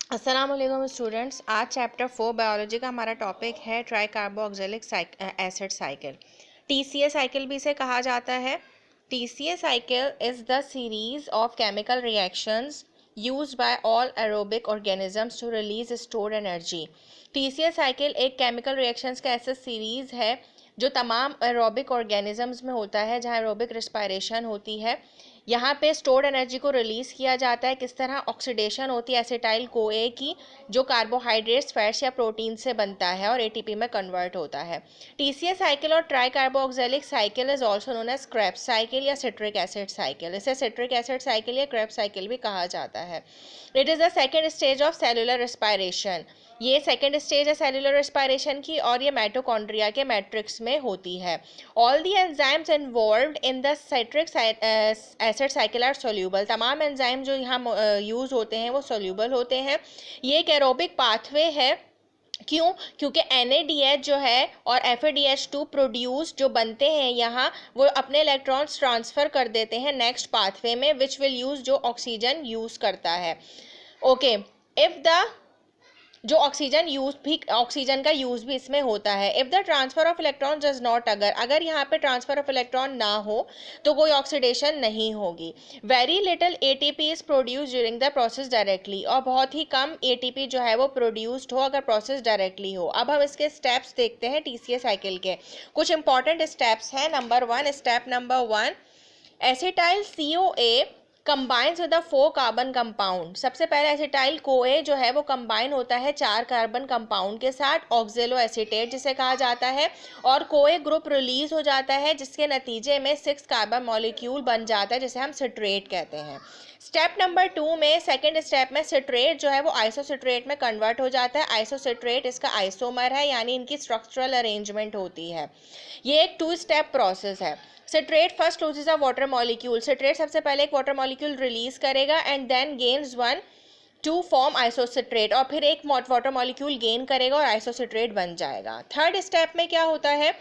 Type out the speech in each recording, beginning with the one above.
अस्सलाम वालेकुम स्टूडेंट्स। आज चैप्टर 4 बायोलॉजी का हमारा टॉपिक है try carboxylic acid cycle. TCA cycle भी इसे कहा जाता है। TCA cycle is the series of chemical reactions used by all aerobic organisms to release stored energy। TCA cycle एक केमिकल रिएक्शंस का ऐसा सीरीज है जो तमाम एरोबिक ऑर्गेनिजम्स में होता है, जहाँ एरोबिक रिस्पायरेशन होती है। यहाँ पे स्टोर्ड एनर्जी को रिलीज किया जाता है। किस तरह? ऑक्सीडेशन होती है एसिटाइल कोए की, जो कार्बोहाइड्रेट्स, फैट्स या प्रोटीन से बनता है और एटीपी में कन्वर्ट होता है। टीसीए साइकिल और tricarboxylic cycle is also known as Krebs cycle या सिट्रिक एसिड साइकिल। इसे सिट्रिक एसिड साइकिल या क्रेब्स साइकिल भी कहा जाता है। It is the second stage of cellular respiration. ये सेकेंड स्टेज है सेलुलर रेस्पायरेशन की, और ये माइटोकॉन्ड्रिया के मैट्रिक्स में होती है। All the enzymes involved in the citric acid cycle are soluble. तमाम एंजाइम जो यहाँ यूज होते हैं वो सोल्यूबल होते हैं। ये एक एरोबिक पाथवे है। क्यों? क्योंकि NADH जो है और FADH2 प्रोड्यूस जो बनते हैं यहाँ, वो अपने इलेक्ट्रॉन्स ट्रांसफर कर देते हैं नेक्स्ट पाथवे में, विच विल यूज जो ऑक्सीजन यूज करता है। ओके, इफ द जो ऑक्सीजन का यूज भी इसमें होता है। If the transfer of electron does not, अगर यहाँ पे ट्रांसफर ऑफ इलेक्ट्रॉन ना हो तो कोई ऑक्सीडेशन नहीं होगी। Very little ATP is produce during the process directly, और बहुत ही कम एटीपी जो है वो प्रोड्यूस्ड हो अगर प्रोसेस डायरेक्टली हो। अब हम इसके स्टेप्स देखते हैं टीसीए साइकिल के। कुछ इंपॉर्टेंट स्टेप्स हैं। Step number 1, acetyl CoA combines with 4 carbon compound. सबसे पहले एसिटाइल कोए जो है वो कंबाइन होता है 4 कार्बन कंपाउंड के साथ, ऑक्जेलो एसीटेट जिसे कहा जाता है, और कोए ग्रुप रिलीज हो जाता है, जिसके नतीजे में 6 कार्बन मॉलिक्यूल बन जाता है, जिसे हम सिट्रेट कहते हैं। स्टेप नंबर 2 में, सेकेंड स्टेप में, सिट्रेट जो है वो आइसोसिट्रेट में कन्वर्ट हो जाता है। आइसोसिट्रेट इसका आइसोमर है, यानी इनकी स्ट्रक्चरल अरेंजमेंट होती है। ये एक 2 स्टेप प्रोसेस है। Citrate first loses a water molecule. Citrate सबसे पहले एक वाटर मॉलिक्यूल रिलीज करेगा and then gains one to form isocitrate, और फिर एक वाटर मॉलिक्यूल गेन करेगा और आइसोसिट्रेट बन जाएगा। थर्ड स्टेप में क्या होता है?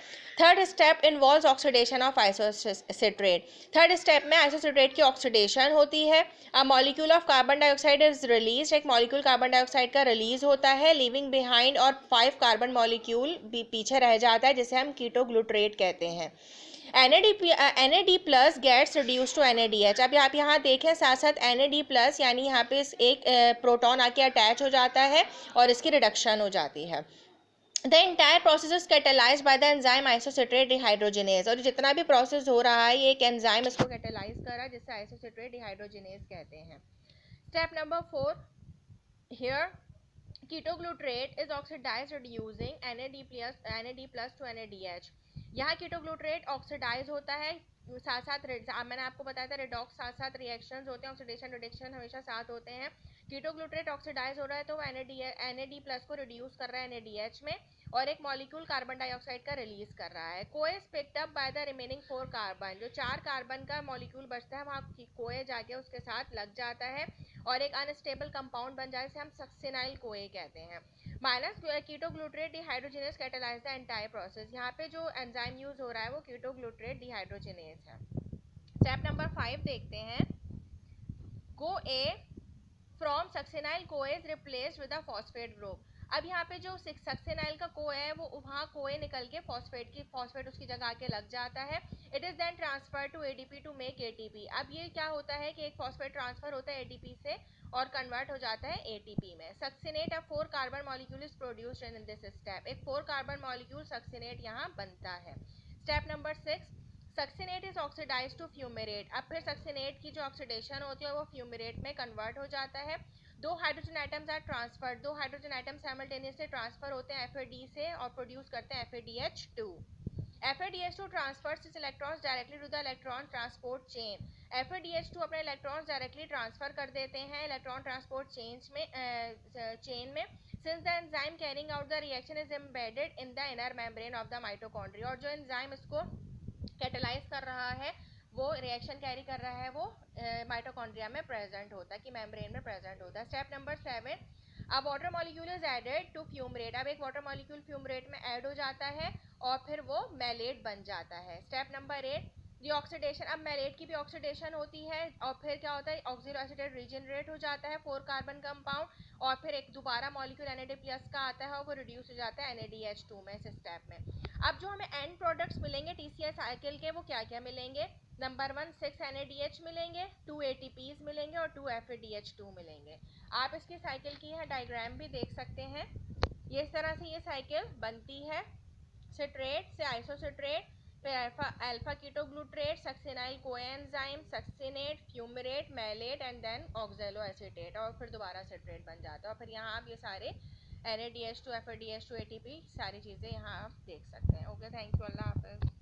Third step involves oxidation of isocitrate. Third step में आइसोसिट्रेट की ऑक्सीडेशन होती है। A molecule of carbon dioxide is release. एक मॉलिक्यूल कार्बन डाइऑक्साइड का रिलीज होता है, लिविंग बिहाइंड, और 5 कार्बन मॉलिक्यूल भी पीछे रह जाता है, जिसे हम कीटोग्लूटरेट कहते हैं। NAD plus gets reduce to NADH। अब आप यहाँ देखें, साथ साथ NAD प्लस यानी यहाँ पे एक प्रोटॉन आके अटैच हो जाता है और इसकी रिडक्शन हो जाती है। The entire process is catalysed by the enzyme isocitrate dehydrogenase. और जितना भी प्रोसेस हो रहा है, ये एक एंजाइम इसको कैटेलाइज कर रहा है, जिससे आइसोसिट्रेट डिहाइड्रोजिनेज कहते हैं। Step number 4, here ketoglutarate is oxidised reducing NAD plus to NADH। यहाँ कीटोग्लूटरेट ऑक्सीडाइज होता है, साथ साथ मैंने आपको बताया था रेडॉक्स साथ साथ रिएक्शंस होते हैं, ऑक्सीडेशन रिडक्शन हमेशा साथ होते हैं। कीटोग्लूटरेट ऑक्सीडाइज हो रहा है तो वो NAD प्लस को रिड्यूस कर रहा है NADH में, और एक मॉलिक्यूल कार्बन डाइऑक्साइड का रिलीज कर रहा है। कोए picked up by the remaining 4 carbon. जो 4 कार्बन का मॉलिक्यूल बचता है, वहाँ कोए जाके उसके साथ लग जाता है और एक अनस्टेबल कंपाउंड बन जाए, जिसे हम सक्सिनाइल कोए कहते हैं। Minus ketoglutarate dehydrogenase catalyse the entire process. यहाँ पे जो एंजाइम यूज हो रहा है वो कीटोग्लूटरेट डिहाइड्रोजिनेज है। स्टेप नंबर 5 देखते हैं। को ए फ्रॉम सक्सिनाइल कोए is replaced with a phosphate group. अब यहाँ पे जो सक्सिनाइल का कोए है वो वहाँ कोए निकल के फॉस्फेट उसकी जगह आके लग जाता है। It is then transfer to ADP to make ATP। अब ये क्या होता है कि एक फॉस्फेट ट्रांसफर होता है ATP से और कन्वर्ट हो जाता है ATP में। Succinate a 4 carbon molecule is produced in this step. एक 4 कार्बन मॉलिक्यूल सक्सिनेट यहाँ बनता है। Step number 6, succinate is oxidise to fumarate. अब फिर सक्सिनेट की जो ऑक्सीडेशन होती है वो फ्यूमेरेट में कन्वर्ट हो जाता है। 2 hydrogen items are transferred. 2 hydrogen item simultaneously transfer होते हैं FAD से और प्रोड्यूस करते हैं FADH2। FADH2 transfers its electrons directly to the electron transport chain. FADH2 अपने इलेक्ट्रॉन्स डायरेक्टली ट्रांसफर कर देते हैं इलेक्ट्रॉन ट्रांसपोर्ट चेन में। Since the enzyme carrying out the reaction is embedded in the inner membrane of the mitochondria. और जो enzyme इसको catalyse कर रहा है, वो रिएक्शन कैरी कर रहा है, वो माइटोकॉन्ड्रिया में प्रेजेंट होता है, कि मेम्ब्रेन में प्रेजेंट होता है। स्टेप नंबर 7, अब water molecule is added to fumarate. अब एक वाटर मॉलिक्यूल फ्यूमरेट में ऐड हो जाता है और फिर वो मैलेट बन जाता है। स्टेप नंबर 8, ऑक्सीडेशन, अब मैलेट की भी ऑक्सीडेशन होती है और फिर क्या होता है, ऑक्सिलो एसीटेट रीजनरेट हो जाता है 4 कार्बन कंपाउंड, और फिर एक दोबारा मॉलिक्यूल NAD+ का आता है और वो रिड्यूस हो जाता है NADH2 में इस स्टेप में। अब जो हमें एंड प्रोडक्ट्स मिलेंगे TCA साइकिल के, वो क्या क्या मिलेंगे? नंबर 1 6 NADH मिलेंगे, 2 ATPs मिलेंगे और 2 FADH2 मिलेंगे। आप इसकी साइकिल की है डायग्राम भी देख सकते हैं। ये इस तरह से ये साइकिल बनती है, सिट्रेट से आइसोसिट्रेट, फिर alpha ketoglutarate, succinyl coenzyme, succinate, fumarate, malate and then oxaloacetate, और फिर दोबारा सिट्रेट बन जाता है। और फिर यहाँ आप ये सारे NADH2 FADH2 ATP सारी चीज़ें यहाँ आप देख सकते हैं। ओके, थैंक यू, अल्लाह हाफिज़।